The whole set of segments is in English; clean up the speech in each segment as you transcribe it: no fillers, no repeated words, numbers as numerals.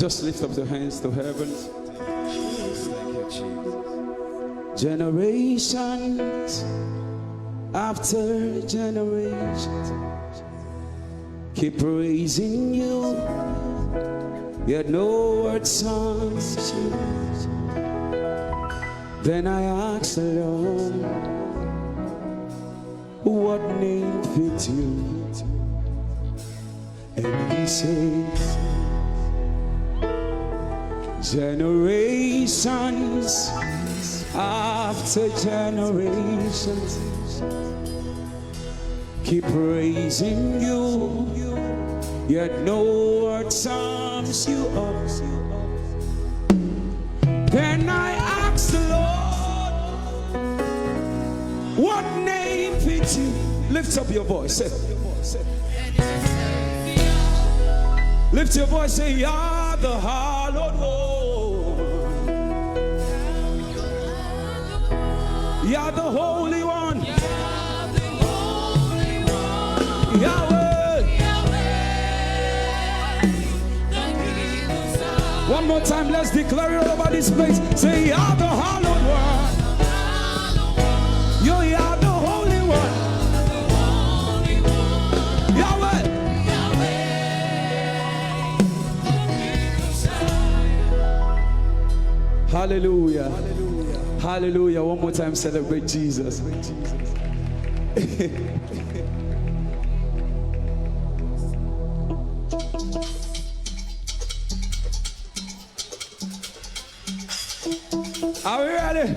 Just lift up your hands to heaven. Thank you, Jesus. Generations after generations keep praising you, yet no word sounds you. Then I asked the Lord, what name fits you? And he says, generations after generations keep praising you, yet no word sums you up. Then I asked the Lord, what name fits you? Lift up your voice. Say, lift your voice. Say, you're the hallowed one. You're the Holy One. Yahweh. One more time, let's declare it all over this place. Say, you're the hallowed one. You are the Holy One. Yahweh. Hallelujah. Hallelujah. One more time, celebrate Jesus. Are we ready?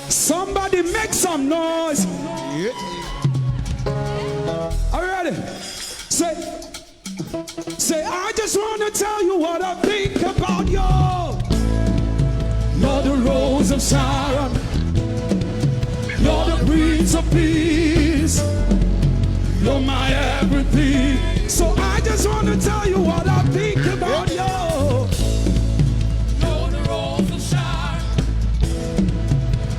Somebody make some noise. Yeah. Are you ready? Say, I just want to tell you what I think about you. You're the Rose of Sharon. You're the Prince of Peace. You're my everything. So I just want to tell you what I think about you. You're the Rose of Sharon.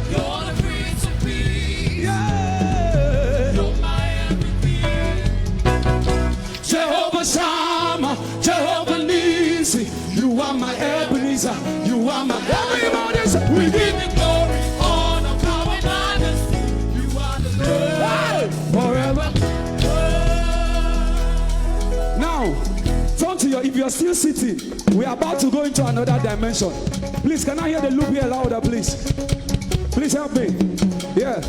You're the Prince of Peace. Yeah. You're my everything. Jehovah Shammah, Jehovah Nissi. You are my Ebenezer. You are my everybody. Say, we give you glory, Honor, power, majesty. You are the Lord. forever. Now, turn to your, if you are still sitting, we are about to go into another dimension. Please, can I hear the loop here louder, please? Please help me. Yeah.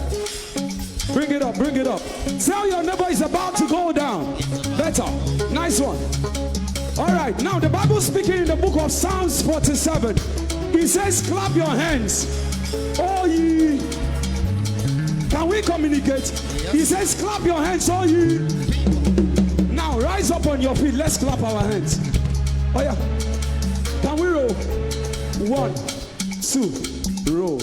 Bring it up, bring it up. Tell your neighbor it's about to go down. Better. Nice one. All right, now the Bible speaking in the book of Psalms 47. It says, clap your hands. Oh, ye. Can we communicate? He says, clap your hands, all ye. Now, rise up on your feet. Let's clap our hands. Oh, yeah. Can we roll? 1, 2, roll.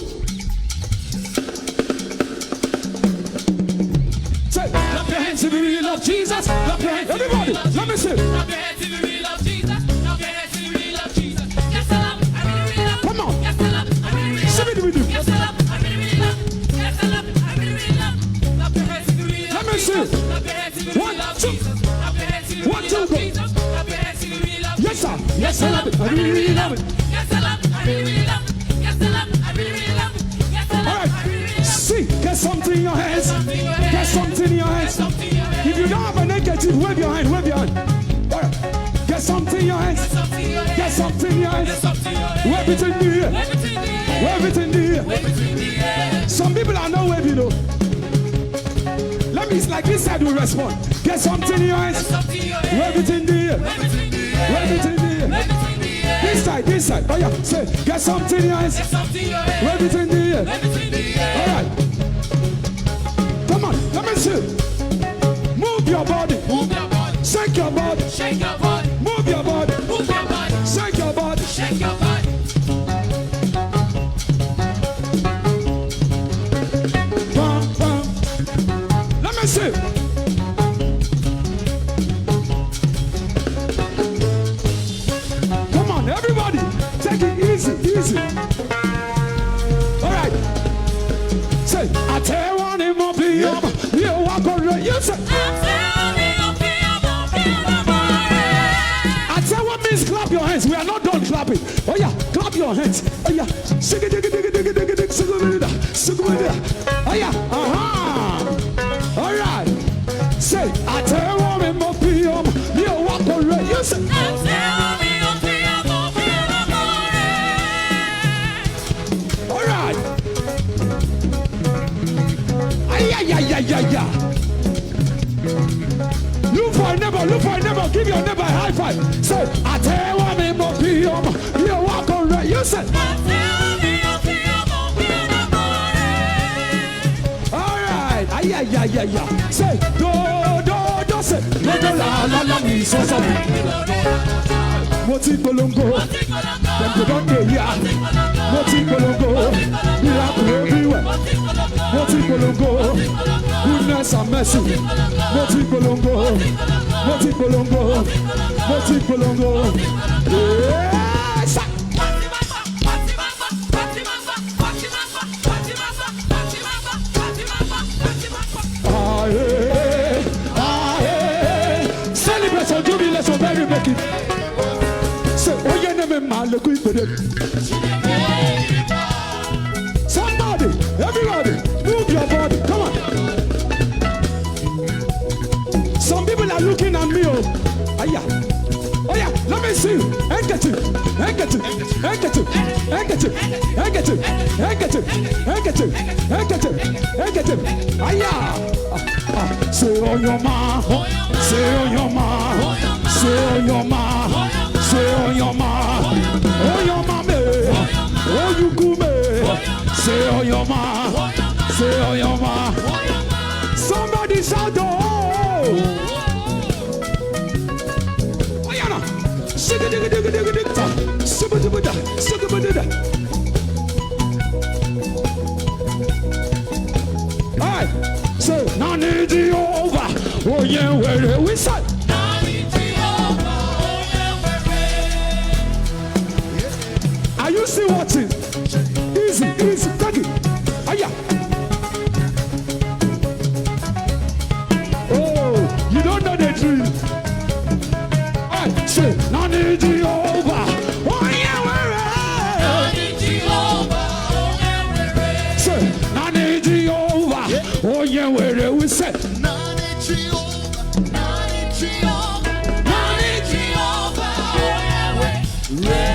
Say, clap your hands if you really love Jesus. Clap your hands. Everybody, let me see. Clap your hands if you really love Jesus. Clap your hands if you really love Jesus. Yes, I love. I really, really love. Come on. Yes, I love. I really, really love. See me do we do. Yes, I love. I really, really love. Yes, I love. I really, really love. Clap your hands if you really love Let me see. Jesus. Clap your hands if you really love Jesus. Clap your hands if you really love Jesus. Clap your hands if you really love Yes, sir. Yes, I love it. I really, really love it. Yes, I love. I really, really love. Yes, I love. I really, really love. Yes, I All love. I right. really, really love. See, get something in your hands. Get something in your hands. If you don't have a negative, wave your hand. Wave your hand. All right. Get something in your hands. Get something in your hands. Wave it in the air. Wave it in the air. Some people are not waving, though. Let me, it's like this side will respond. Get something in your hands. Wave it in the air. Wave it in the air. This side. Oh yeah, say, get something in your hands. Wave it in the air. All right. Come on, let me see. Move your body. Shake your body. Move your body. Shake your body. Bam, bam. Let me see. Come on, everybody. Take it easy. All right. You say. I tell what means clap your hands. We are not done clapping. Oh yeah, clap your hands. Oh yeah. Shake it, dig it, dig it, dig it, dig it, dig it. Oh yeah. All right. Say, I tell what me mo pium. You walk away. You say. All right. Yeah. Look for a neighbor, give your neighbor a high five. Say, I tell what me mo pium. You walk away. You say. Yeah. Say, do, say, do, la, me, so. Moti Bolongo, them go down there, yeah. Moti Bolongo, miracle everywhere. Moti Bolongo, goodness and mercy. Moti Bolongo. Yes. Celebration, jubilation, very making. Say, oh, you never man, look with it. Somebody, everybody, move your body. Come on. Some people are looking at me. Oh yeah, let me see you. Handkerchief. Say on your ma, say on your ma, say on your ma, say on your ma, oh your ma me, oh you kume, say on your ma, say on your ma. Somebody shout oh. Alright, say, Nani Jehovah, oh yeah, where we say. Nani Jehovah, oh yeah, where. Are you still watching? Easy, take it. Aya. Oh, you don't know the drill. Alright, say, Nani Jehovah, oh yeah, where. Nani Jehovah, oh yeah, where. Say, Nani Jehovah, oh yeah, where we say. Nani Jehovah, oh yeah,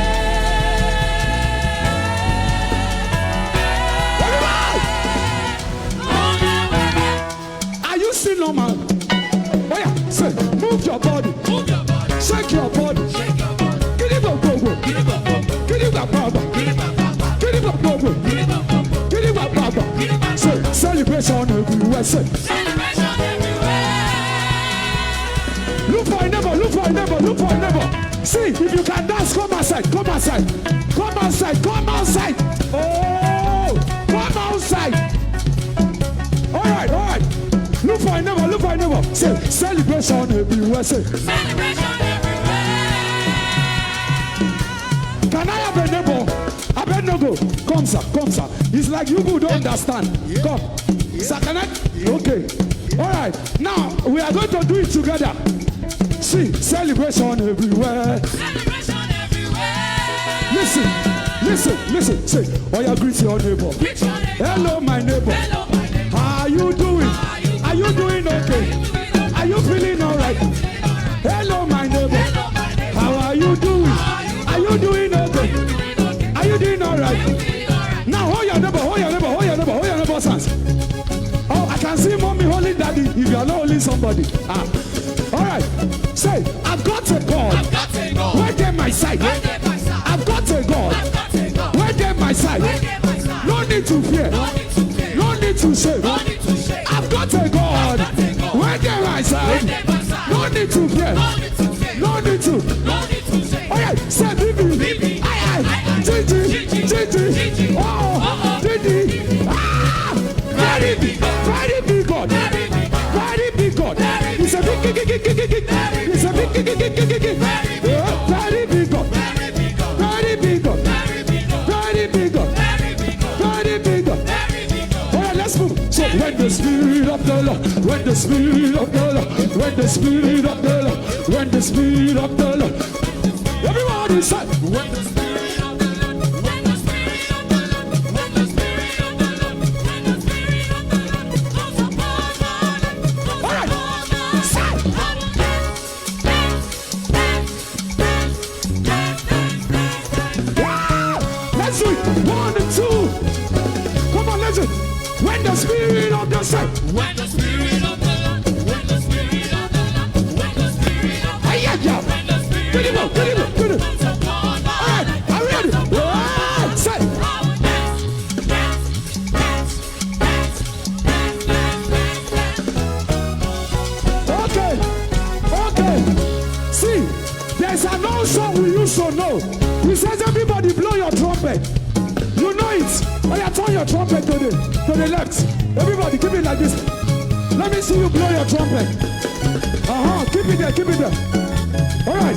where. Are you still normal? Oh yeah, say, move your body. Shake your body. Get it up, go. Get it up, Baba. Say, celebration everywhere. Say, celebration everywhere. Look for a neighbor. See, if you can dance, come outside. Oh, come outside. All right. Look for a neighbor. Say, celebration everywhere. Say, celebration everywhere. Can I have a neighbor? I bet no go. Come, sir. It's like you don't understand. Come. Sir, can I? Okay. All right. Now, we are going to do it together. See, celebration everywhere. Listen. Say, oh, yeah, greet your neighbor. Hello, my neighbor. How are you doing? Are you doing okay? Are you feeling all right? Hello, my neighbor. How are you doing? Are you doing okay? Are you doing all right? Now, hold your neighbor's hands. Oh, I can see mommy holding daddy if you are not holding somebody. All right. Say, I've got a God. Wait at my side. I've got a God. Wait at my side. No need to fear. No need to shame. I've got a God. Wait at my side. No need to fear. No need to. All right. Say, Bibi. Gigi. Oh, Didi. Very big God. Very big God. It's a big. It's a big. Very big God. Lord, when the Spirit of the Lord, when the Spirit of the Lord, when the Spirit of the Lord. Everybody say, when the Spirit of the Lord, when the Spirit of the Lord, when the Spirit of the Lord, when the Spirit of the Lord comes upon all right, say, let's do it. 1 and 2. Come on, let's do it. When the Spirit of the Lord, when the Spirit of the Lord, when the Spirit of the Lord, when the Spirit of the Lord, when the Spirit of the Lord comes upon all right, are we ready? Say. Okay. See, there's an old song we used to know. He says, everybody blow your trumpet. You know it. Oh, yeah, turn your trumpet to the left. Everybody, keep it like this. Let me see you blow your trumpet. Keep it there, keep it there. All right.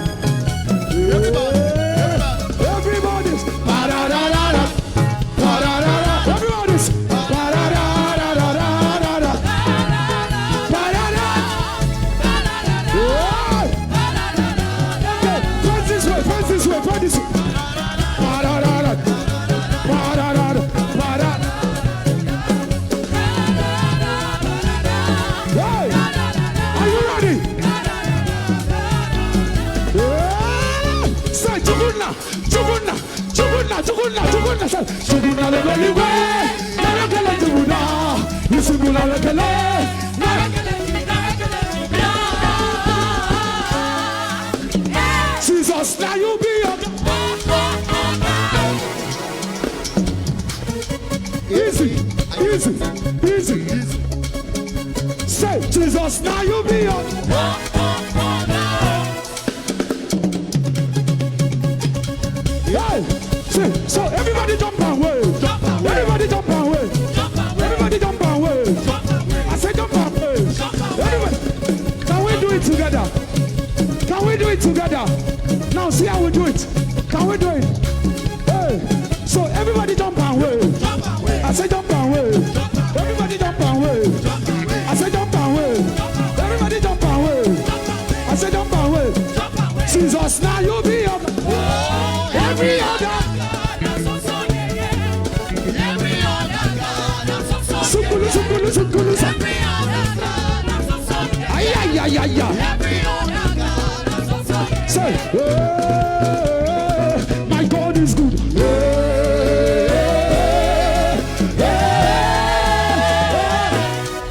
Everybody's. Ba-da-da-da-da. Ba-da-da-da. Everybody's. Ba-da-da-da-da-da-da-da. Ba-da-da. Okay, face this way, face this way, face this way. Ba-da-da-da. Ba-da-da-da. Ba-da. Hey, are you ready? Say, Chuguna, Chuguna, Chuguna, Chuguna, Chuguna, say, Chuguna, le way, Narakele, Chuguna, Yusuguna, Lekele, Jesus, now you be up. Easy, easy, easy. Say, Jesus, now you be up. Yeah. So everybody jump and wave. Everybody jump and wave. Everybody jump and wave. I say jump and wave. Everybody. Can we do it together? Can we do it together? Now see how we do it. Can we do it? Hey. So everybody jump and wave. I say jump and wave. Everybody jump and wave. I say jump and wave. Everybody jump and wave. I say jump and wave. Jesus, now you be up. Every other Sukulu, sukulu, sukulu, sukulu. Ay, ay, ay, ay, ay. Say, my God is good.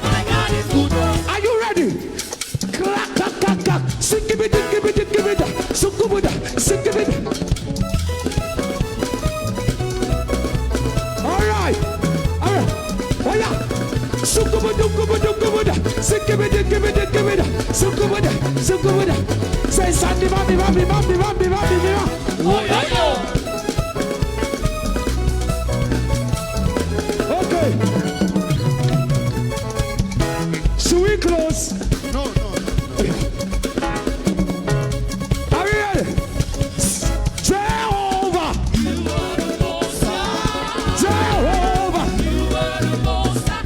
My God is good. Are you ready? Clack, clack, clack, clack. Sing it, give it, give it. Sukubuda, sing it. All right. Oh yeah. Sukubuda, sing it, give it. Sukubuda. Say Sandy, Bambi. Oh yeah. Okay. Should we close? No. Are we ready? Jehovah. You are the most high. Jehovah. You are the most high.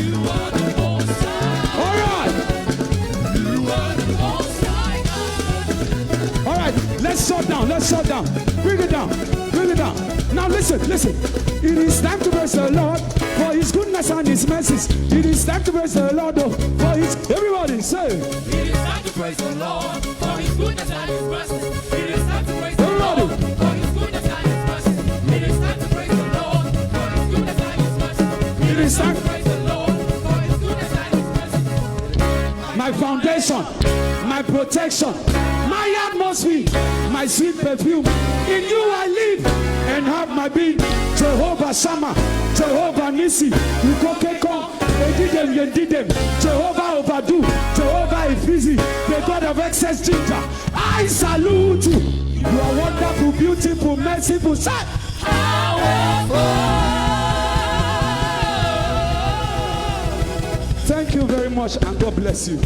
You are the most high. All right. You are the most high God. All right. Let's shut down. Bring it down. Now listen. It is time to praise the Lord for His goodness and His mercies. It is time to praise the Lord for His. Everybody say. It is time to praise the Lord for His goodness and His mercies. It is time to praise the Lord for His goodness and His mercies. It is time to praise the Lord for His goodness and His mercies. It is time to praise the Lord for His goodness and His mercies. My foundation, my protection, my atmosphere, my sweet perfume. In you I live and have my being. Jehovah Shammah, Jehovah Nissi, Ukokeko, Edidem, Jehovah Overdo, Jehovah Efizi, the God of excess ginger. I salute you. You are wonderful, beautiful, merciful. Thank you very much and God bless you.